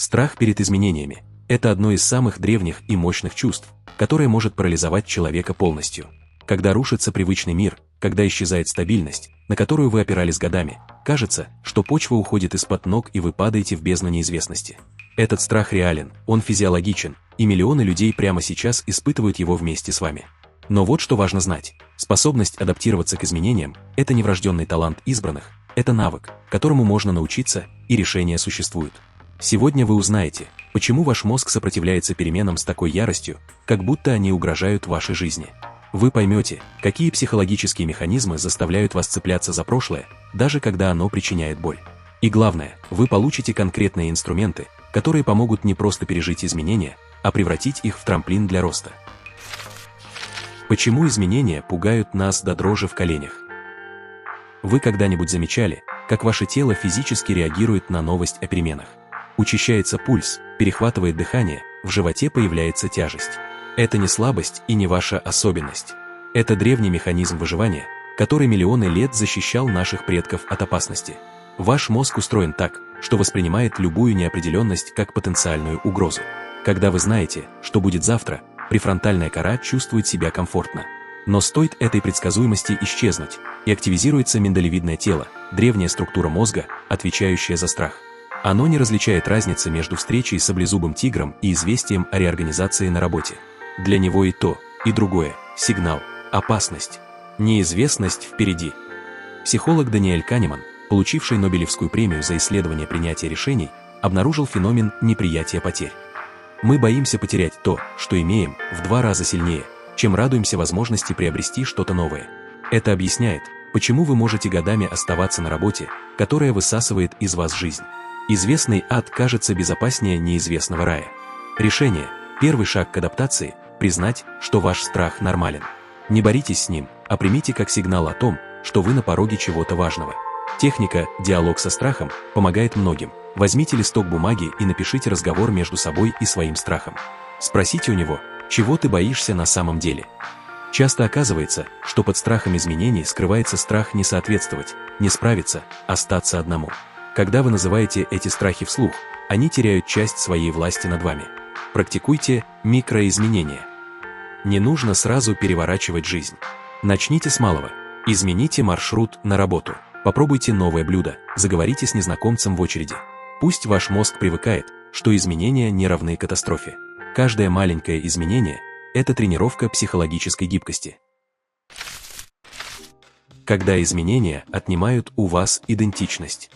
Страх перед изменениями – это одно из самых древних и мощных чувств, которое может парализовать человека полностью. Когда рушится привычный мир, когда исчезает стабильность, на которую вы опирались годами, кажется, что почва уходит из-под ног и вы падаете в бездну неизвестности. Этот страх реален, он физиологичен, и миллионы людей прямо сейчас испытывают его вместе с вами. Но вот что важно знать. Способность адаптироваться к изменениям – это не врожденный талант избранных, это навык, которому можно научиться, и решения существуют. Сегодня вы узнаете, почему ваш мозг сопротивляется переменам с такой яростью, как будто они угрожают вашей жизни. Вы поймете, какие психологические механизмы заставляют вас цепляться за прошлое, даже когда оно причиняет боль. И главное, вы получите конкретные инструменты, которые помогут не просто пережить изменения, а превратить их в трамплин для роста. Почему изменения пугают нас до дрожи в коленях? Вы когда-нибудь замечали, как ваше тело физически реагирует на новость о переменах? Учащается пульс, перехватывает дыхание, в животе появляется тяжесть. Это не слабость и не ваша особенность. Это древний механизм выживания, который миллионы лет защищал наших предков от опасности. Ваш мозг устроен так, что воспринимает любую неопределенность как потенциальную угрозу. Когда вы знаете, что будет завтра, префронтальная кора чувствует себя комфортно. Но стоит этой предсказуемости исчезнуть, и активизируется миндалевидное тело, древняя структура мозга, отвечающая за страх. Оно не различает разницы между встречей с саблезубым тигром и известием о реорганизации на работе. Для него и то, и другое – сигнал, опасность, неизвестность впереди. Психолог Даниэль Канеман, получивший Нобелевскую премию за исследование принятия решений, обнаружил феномен неприятия потерь. Мы боимся потерять то, что имеем, в 2 раза сильнее, чем радуемся возможности приобрести что-то новое. Это объясняет, почему вы можете годами оставаться на работе, которая высасывает из вас жизнь. Известный ад кажется безопаснее неизвестного рая. Решение, первый шаг к адаптации – признать, что ваш страх нормален. Не боритесь с ним, а примите как сигнал о том, что вы на пороге чего-то важного. Техника «Диалог со страхом» помогает многим. Возьмите листок бумаги и напишите разговор между собой и своим страхом. Спросите у него, чего ты боишься на самом деле. Часто оказывается, что под страхом изменений скрывается страх не соответствовать, не справиться, остаться одному. Когда вы называете эти страхи вслух, они теряют часть своей власти над вами. Практикуйте микроизменения. Не нужно сразу переворачивать жизнь. Начните с малого. Измените маршрут на работу. Попробуйте новое блюдо, заговорите с незнакомцем в очереди. Пусть ваш мозг привыкает, что изменения не равны катастрофе. Каждое маленькое изменение – это тренировка психологической гибкости. Когда изменения отнимают у вас идентичность.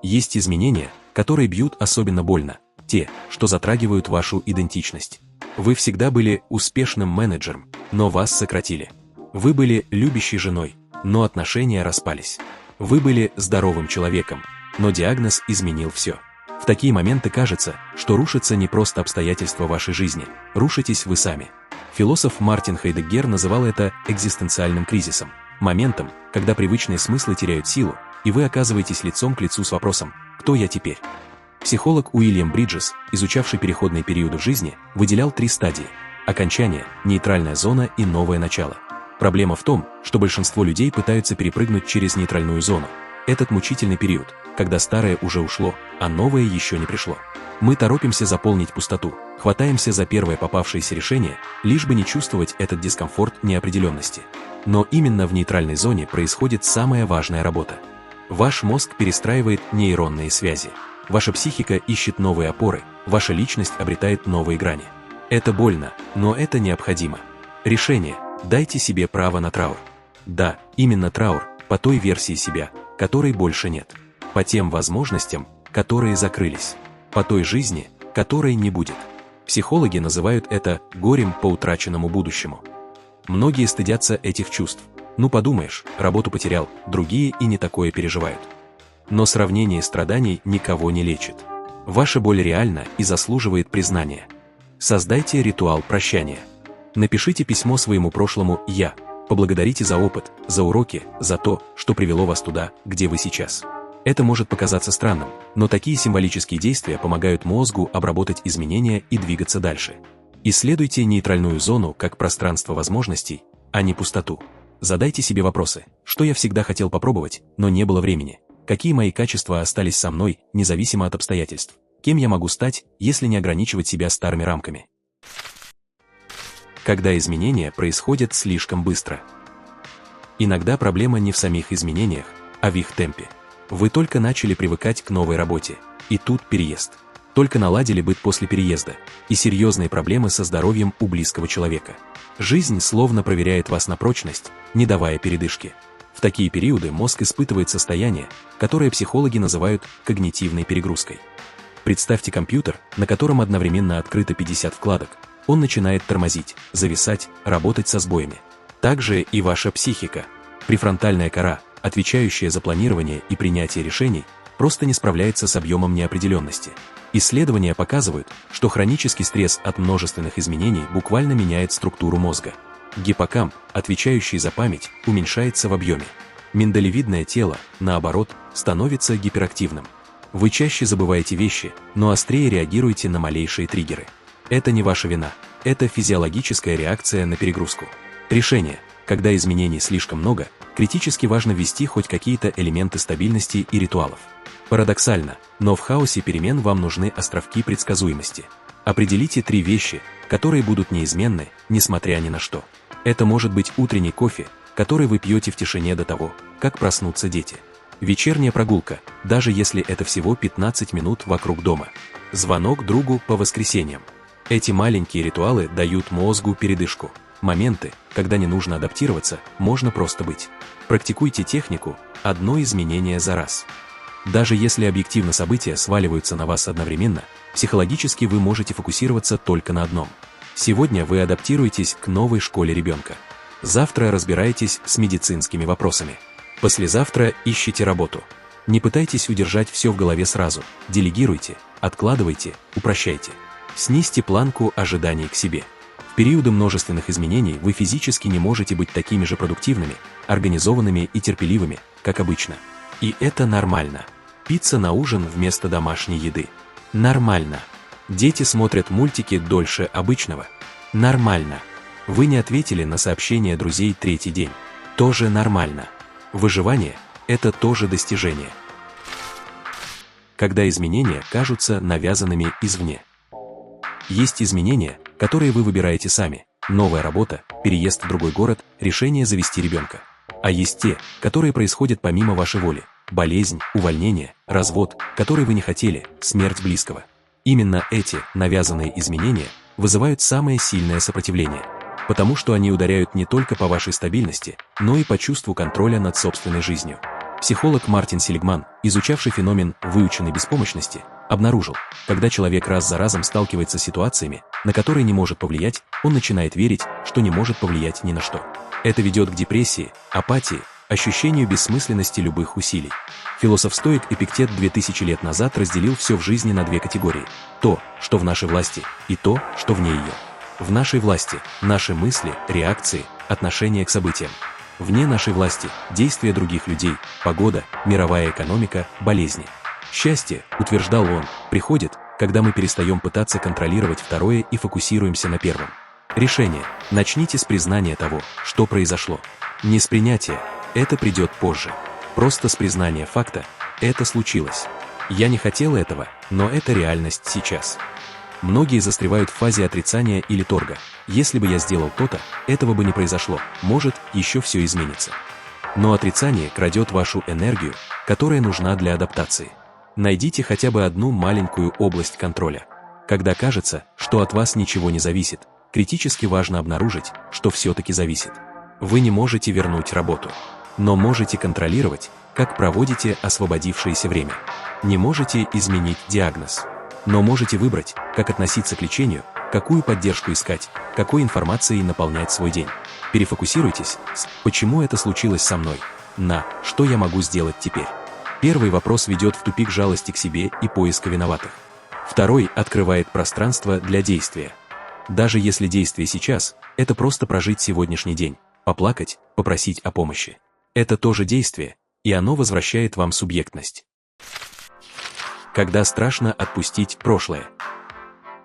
Есть изменения, которые бьют особенно больно, те, что затрагивают вашу идентичность. Вы всегда были успешным менеджером, но вас сократили. Вы были любящей женой, но отношения распались. Вы были здоровым человеком, но диагноз изменил все. В такие моменты кажется, что рушатся не просто обстоятельства вашей жизни, рушитесь вы сами. Философ Мартин Хайдеггер называл это экзистенциальным кризисом, моментом, когда привычные смыслы теряют силу, и вы оказываетесь лицом к лицу с вопросом «Кто я теперь?». Психолог Уильям Бриджес, изучавший переходные периоды в жизни, выделял 3 стадии – окончание, нейтральная зона и новое начало. Проблема в том, что большинство людей пытаются перепрыгнуть через нейтральную зону. Этот мучительный период, когда старое уже ушло, а новое еще не пришло. Мы торопимся заполнить пустоту, хватаемся за первое попавшееся решение, лишь бы не чувствовать этот дискомфорт неопределенности. Но именно в нейтральной зоне происходит самая важная работа. Ваш мозг перестраивает нейронные связи. Ваша психика ищет новые опоры, ваша личность обретает новые грани. Это больно, но это необходимо. Решение – дайте себе право на траур. Да, именно траур, по той версии себя, которой больше нет. По тем возможностям, которые закрылись. По той жизни, которой не будет. Психологи называют это горем по утраченному будущему. Многие стыдятся этих чувств. Ну подумаешь, работу потерял, другие и не такое переживают. Но сравнение страданий никого не лечит. Ваша боль реальна и заслуживает признания. Создайте ритуал прощания. Напишите письмо своему прошлому «Я». Поблагодарите за опыт, за уроки, за то, что привело вас туда, где вы сейчас. Это может показаться странным, но такие символические действия помогают мозгу обработать изменения и двигаться дальше. Исследуйте нейтральную зону как пространство возможностей, а не пустоту. Задайте себе вопросы: что я всегда хотел попробовать, но не было времени? Какие мои качества остались со мной, независимо от обстоятельств? Кем я могу стать, если не ограничивать себя старыми рамками? Когда изменения происходят слишком быстро. Иногда проблема не в самих изменениях, а в их темпе. Вы только начали привыкать к новой работе, и тут переезд. Только наладили быт после переезда, и серьезные проблемы со здоровьем у близкого человека. Жизнь словно проверяет вас на прочность, не давая передышки. В такие периоды мозг испытывает состояние, которое психологи называют когнитивной перегрузкой. Представьте компьютер, на котором одновременно открыто 50 вкладок. Он начинает тормозить, зависать, работать со сбоями. Также и ваша психика. Префронтальная кора, отвечающая за планирование и принятие решений, просто не справляется с объемом неопределенности. Исследования показывают, что хронический стресс от множественных изменений буквально меняет структуру мозга. Гиппокамп, отвечающий за память, уменьшается в объеме. Миндалевидное тело, наоборот, становится гиперактивным. Вы чаще забываете вещи, но острее реагируете на малейшие триггеры. Это не ваша вина, это физиологическая реакция на перегрузку. Решение: когда изменений слишком много, критически важно ввести хоть какие-то элементы стабильности и ритуалов. Парадоксально, но в хаосе перемен вам нужны островки предсказуемости. Определите 3 вещи, которые будут неизменны, несмотря ни на что. Это может быть утренний кофе, который вы пьете в тишине до того, как проснутся дети. Вечерняя прогулка, даже если это всего 15 минут вокруг дома. Звонок другу по воскресеньям. Эти маленькие ритуалы дают мозгу передышку. Моменты, когда не нужно адаптироваться, можно просто быть. Практикуйте технику «одно изменение за раз». Даже если объективно события сваливаются на вас одновременно, психологически вы можете фокусироваться только на одном. Сегодня вы адаптируетесь к новой школе ребенка. Завтра разбираетесь с медицинскими вопросами. Послезавтра ищите работу. Не пытайтесь удержать все в голове сразу. Делегируйте, откладывайте, упрощайте. Снизьте планку ожиданий к себе. В периоды множественных изменений вы физически не можете быть такими же продуктивными, организованными и терпеливыми, как обычно. И это нормально. Пицца на ужин вместо домашней еды. Нормально. Дети смотрят мультики дольше обычного. Нормально. Вы не ответили на сообщения друзей 3-й день. Тоже нормально. Выживание – это тоже достижение. Когда изменения кажутся навязанными извне. Есть изменения, которые вы выбираете сами. Новая работа, переезд в другой город, решение завести ребенка. А есть те, которые происходят помимо вашей воли. Болезнь, увольнение, развод, который вы не хотели, смерть близкого. Именно эти навязанные изменения вызывают самое сильное сопротивление. Потому что они ударяют не только по вашей стабильности, но и по чувству контроля над собственной жизнью. Психолог Мартин Селигман, изучавший феномен выученной беспомощности, обнаружил, когда человек раз за разом сталкивается с ситуациями, на которые не может повлиять, он начинает верить, что не может повлиять ни на что. Это ведет к депрессии, апатии, ощущению бессмысленности любых усилий. Философ-стоик Эпиктет 2000 лет назад разделил все в жизни на 2 категории: то, что в нашей власти, и то, что вне ее. В нашей власти – наши мысли, реакции, отношения к событиям. Вне нашей власти – действия других людей, погода, мировая экономика, болезни. Счастье, утверждал он, приходит, когда мы перестаем пытаться контролировать второе и фокусируемся на первом. Решение: начните с признания того, что произошло. Не с принятия, это придет позже. Просто с признания факта: это случилось. Я не хотел этого, но это реальность сейчас. Многие застревают в фазе отрицания или торга. Если бы я сделал то-то, этого бы не произошло, может, еще все изменится. Но отрицание крадет вашу энергию, которая нужна для адаптации. Найдите хотя бы одну маленькую область контроля. Когда кажется, что от вас ничего не зависит, критически важно обнаружить, что все-таки зависит. Вы не можете вернуть работу, но можете контролировать, как проводите освободившееся время. Не можете изменить диагноз, но можете выбрать, как относиться к лечению, какую поддержку искать, какой информацией наполнять свой день. Перефокусируйтесь с «почему это случилось со мной?» на «что я могу сделать теперь?». Первый вопрос ведет в тупик жалости к себе и поиска виноватых. Второй открывает пространство для действия. Даже если действие сейчас – это просто прожить сегодняшний день, поплакать, попросить о помощи. Это тоже действие, и оно возвращает вам субъектность. Когда страшно отпустить прошлое.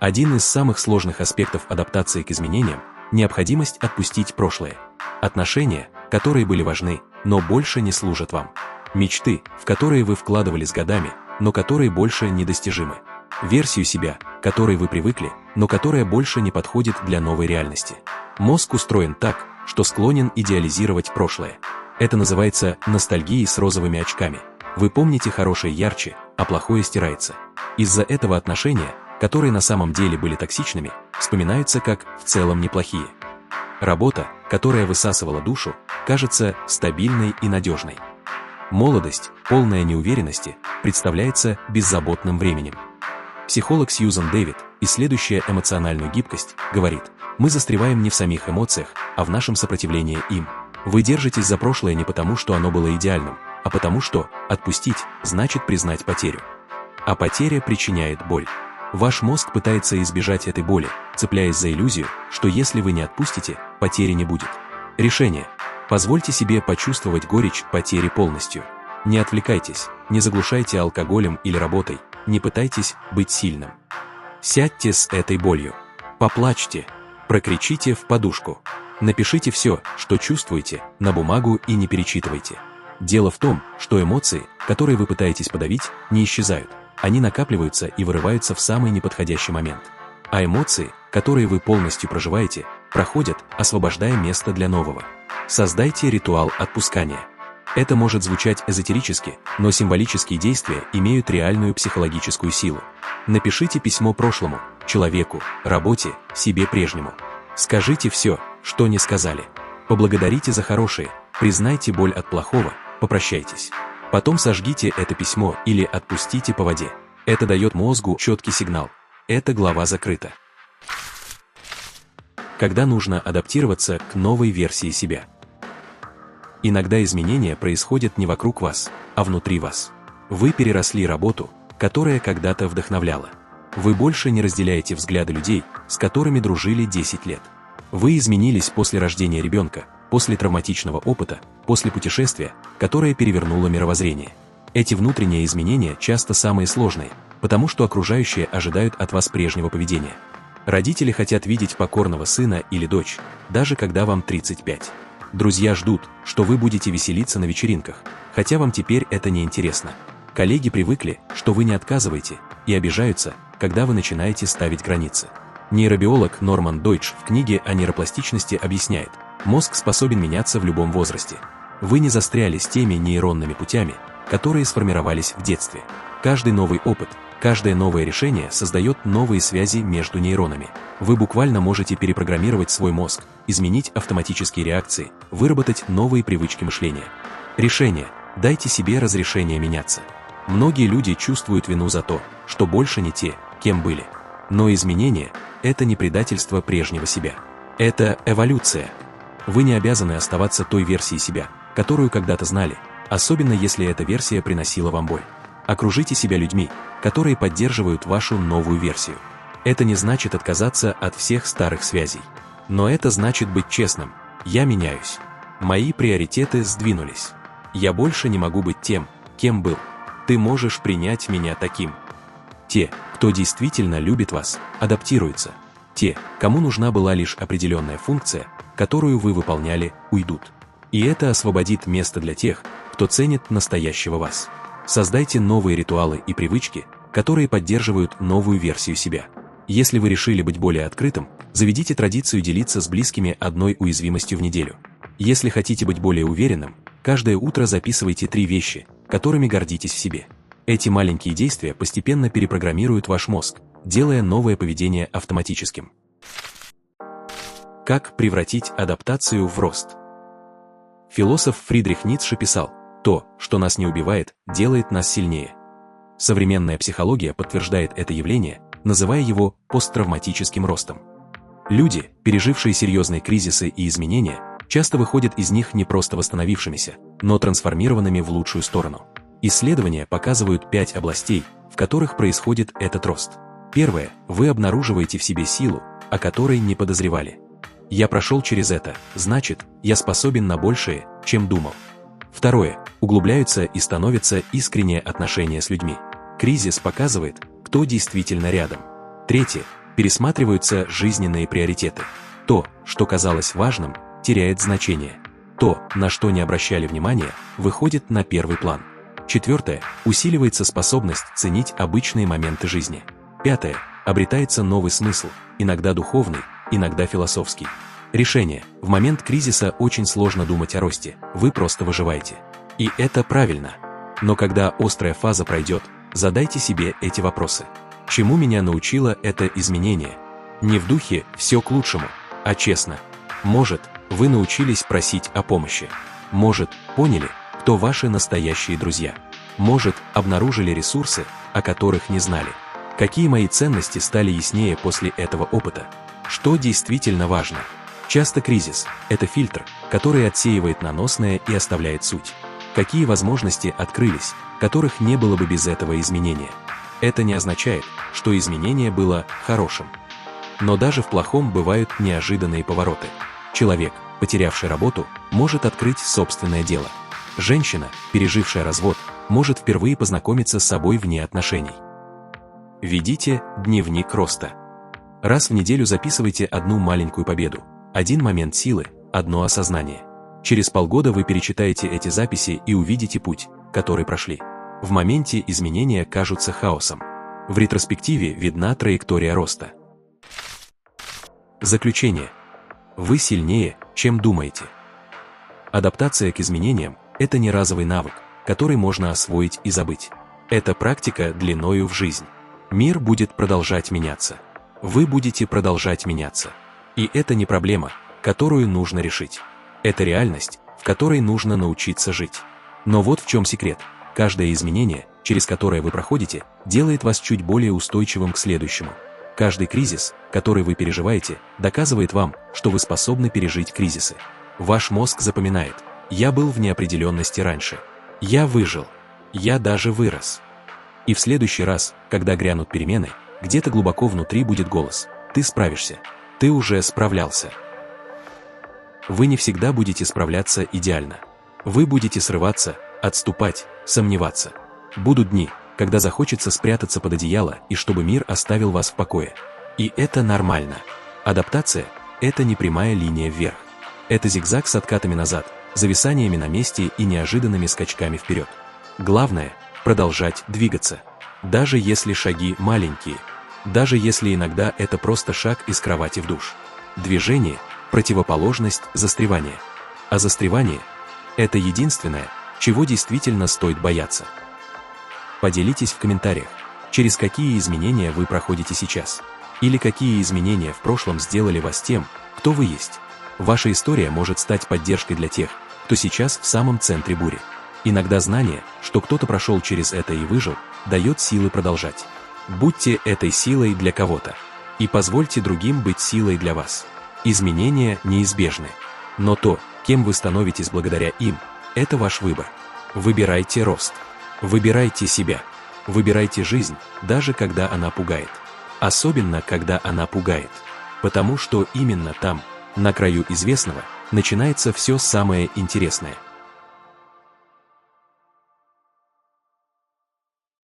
Один из самых сложных аспектов адаптации к изменениям – необходимость отпустить прошлое. Отношения, которые были важны, но больше не служат вам. Мечты, в которые вы вкладывались годами, но которые больше недостижимы. версию себя, к которой вы привыкли, но которая больше не подходит для новой реальности. Мозг устроен так, что склонен идеализировать прошлое. Это называется ностальгией с розовыми очками. Вы помните хорошее ярче, а плохое стирается. Из-за этого отношения, которые на самом деле были токсичными, вспоминаются как в целом неплохие. Работа, которая высасывала душу, кажется стабильной и надежной. Молодость, полная неуверенности, представляется беззаботным временем. Психолог Сьюзан Дэвид, исследующая эмоциональную гибкость, говорит: мы застреваем не в самих эмоциях, а в нашем сопротивлении им. Вы держитесь за прошлое не потому, что оно было идеальным, а потому что отпустить значит признать потерю. А потеря причиняет боль. Ваш мозг пытается избежать этой боли, цепляясь за иллюзию, что если вы не отпустите, потери не будет. Решение. Позвольте себе почувствовать горечь потери полностью. Не отвлекайтесь, не заглушайте алкоголем или работой, не пытайтесь быть сильным. Сядьте с этой болью. Поплачьте. Прокричите в подушку. Напишите все, что чувствуете, на бумагу и не перечитывайте. Дело в том, что эмоции, которые вы пытаетесь подавить, не исчезают. Они накапливаются и вырываются в самый неподходящий момент. А эмоции, которые вы полностью проживаете, проходят, освобождая место для нового. Создайте ритуал отпускания. Это может звучать эзотерически, но символические действия имеют реальную психологическую силу. Напишите письмо прошлому, человеку, работе, себе прежнему. Скажите все, что не сказали. Поблагодарите за хорошее, признайте боль от плохого, попрощайтесь. Потом сожгите это письмо или отпустите по воде. Это дает мозгу четкий сигнал. Эта глава закрыта. Когда нужно адаптироваться к новой версии себя. Иногда изменения происходят не вокруг вас, а внутри вас. Вы переросли работу, которая когда-то вдохновляла. Вы больше не разделяете взгляды людей, с которыми дружили 10 лет. Вы изменились после рождения ребенка, после травматичного опыта, после путешествия, которое перевернуло мировоззрение. Эти внутренние изменения часто самые сложные, потому что окружающие ожидают от вас прежнего поведения. Родители хотят видеть покорного сына или дочь, даже когда вам 35. Друзья ждут, что вы будете веселиться на вечеринках, хотя вам теперь это не интересно. Коллеги привыкли, что вы не отказываете, и обижаются, когда вы начинаете ставить границы. Нейробиолог Норман Дойч в книге о нейропластичности объясняет: мозг способен меняться в любом возрасте. Вы не застряли с теми нейронными путями, которые сформировались в детстве. Каждый новый опыт, каждое новое решение создает новые связи между нейронами. Вы буквально можете перепрограммировать свой мозг, изменить автоматические реакции, выработать новые привычки мышления. Решение. Дайте себе разрешение меняться. Многие люди чувствуют вину за то, что больше не те, кем были. Но изменение – это не предательство прежнего себя. Это эволюция. Вы не обязаны оставаться той версией себя, которую когда-то знали, особенно если эта версия приносила вам боль. Окружите себя людьми, которые поддерживают вашу новую версию. Это не значит отказаться от всех старых связей. Но это значит быть честным. Я меняюсь. Мои приоритеты сдвинулись. Я больше не могу быть тем, кем был. Ты можешь принять меня таким. Те, кто действительно любит вас, адаптируются. Те, кому нужна была лишь определенная функция, которую вы выполняли, уйдут. И это освободит место для тех, кто ценит настоящего вас. Создайте новые ритуалы и привычки, которые поддерживают новую версию себя. Если вы решили быть более открытым, заведите традицию делиться с близкими одной уязвимостью в неделю. Если хотите быть более уверенным, каждое утро записывайте 3 вещи, которыми гордитесь в себе. Эти маленькие действия постепенно перепрограммируют ваш мозг, делая новое поведение автоматическим. Как превратить адаптацию в рост? Философ Фридрих Ницше писал: «То, что нас не убивает, делает нас сильнее». Современная психология подтверждает это явление, называя его посттравматическим ростом. Люди, пережившие серьезные кризисы и изменения, часто выходят из них не просто восстановившимися, но трансформированными в лучшую сторону. Исследования показывают 5 областей, в которых происходит этот рост. Первое. Вы обнаруживаете в себе силу, о которой не подозревали. Я прошел через это, значит, я способен на большее, чем думал. Второе. Углубляются и становятся искренние отношения с людьми. Кризис показывает, кто действительно рядом. Третье. Пересматриваются жизненные приоритеты. То, что казалось важным, теряет значение. То, на что не обращали внимания, выходит на первый план. Четвертое. Усиливается способность ценить обычные моменты жизни. Пятое. Обретается новый смысл, иногда духовный, иногда философский. Решение. В момент кризиса очень сложно думать о росте, вы просто выживаете. И это правильно. Но когда острая фаза пройдет, задайте себе эти вопросы. Чему меня научило это изменение? Не в духе «все к лучшему», а честно. Может, вы научились просить о помощи. Может, поняли, кто ваши настоящие друзья. Может, обнаружили ресурсы, о которых не знали. Какие мои ценности стали яснее после этого опыта? Что действительно важно? Часто кризис – это фильтр, который отсеивает наносное и оставляет суть. Какие возможности открылись, которых не было бы без этого изменения? Это не означает, что изменение было хорошим. Но даже в плохом бывают неожиданные повороты. Человек, потерявший работу, может открыть собственное дело. Женщина, пережившая развод, может впервые познакомиться с собой вне отношений. Ведите дневник роста. Раз в неделю записывайте одну маленькую победу, один момент силы, одно осознание. Через полгода вы перечитаете эти записи и увидите путь, который прошли. В моменте изменения кажутся хаосом. В ретроспективе видна траектория роста. Заключение. Вы сильнее, чем думаете. Адаптация к изменениям – это не разовый навык, который можно освоить и забыть. Это практика длиною в жизнь. Мир будет продолжать меняться. Вы будете продолжать меняться. И это не проблема, которую нужно решить. Это реальность, в которой нужно научиться жить. Но вот в чем секрет. Каждое изменение, через которое вы проходите, делает вас чуть более устойчивым к следующему. Каждый кризис, который вы переживаете, доказывает вам, что вы способны пережить кризисы. Ваш мозг запоминает: «Я был в неопределенности раньше. Я выжил. Я даже вырос». И в следующий раз, когда грянут перемены, где-то глубоко внутри будет голос: «Ты справишься. Ты уже справлялся». Вы не всегда будете справляться идеально. Вы будете срываться, отступать, сомневаться. Будут дни, когда захочется спрятаться под одеяло и чтобы мир оставил вас в покое. И это нормально. Адаптация – это не прямая линия вверх. Это зигзаг с откатами назад, зависаниями на месте и неожиданными скачками вперед. Главное – продолжать двигаться. Даже если шаги маленькие. Даже если иногда это просто шаг из кровати в душ. Движение – противоположность застревания. А застревание – это единственное, чего действительно стоит бояться. Поделитесь в комментариях, через какие изменения вы проходите сейчас, или какие изменения в прошлом сделали вас тем, кто вы есть. Ваша история может стать поддержкой для тех, кто сейчас в самом центре бури. Иногда знание, что кто-то прошел через это и выжил, дает силы продолжать. Будьте этой силой для кого-то. И позвольте другим быть силой для вас. Изменения неизбежны. Но то, кем вы становитесь благодаря им, это ваш выбор. Выбирайте рост. Выбирайте себя. Выбирайте жизнь, даже когда она пугает. Особенно, когда она пугает. Потому что именно там, на краю известного, начинается все самое интересное.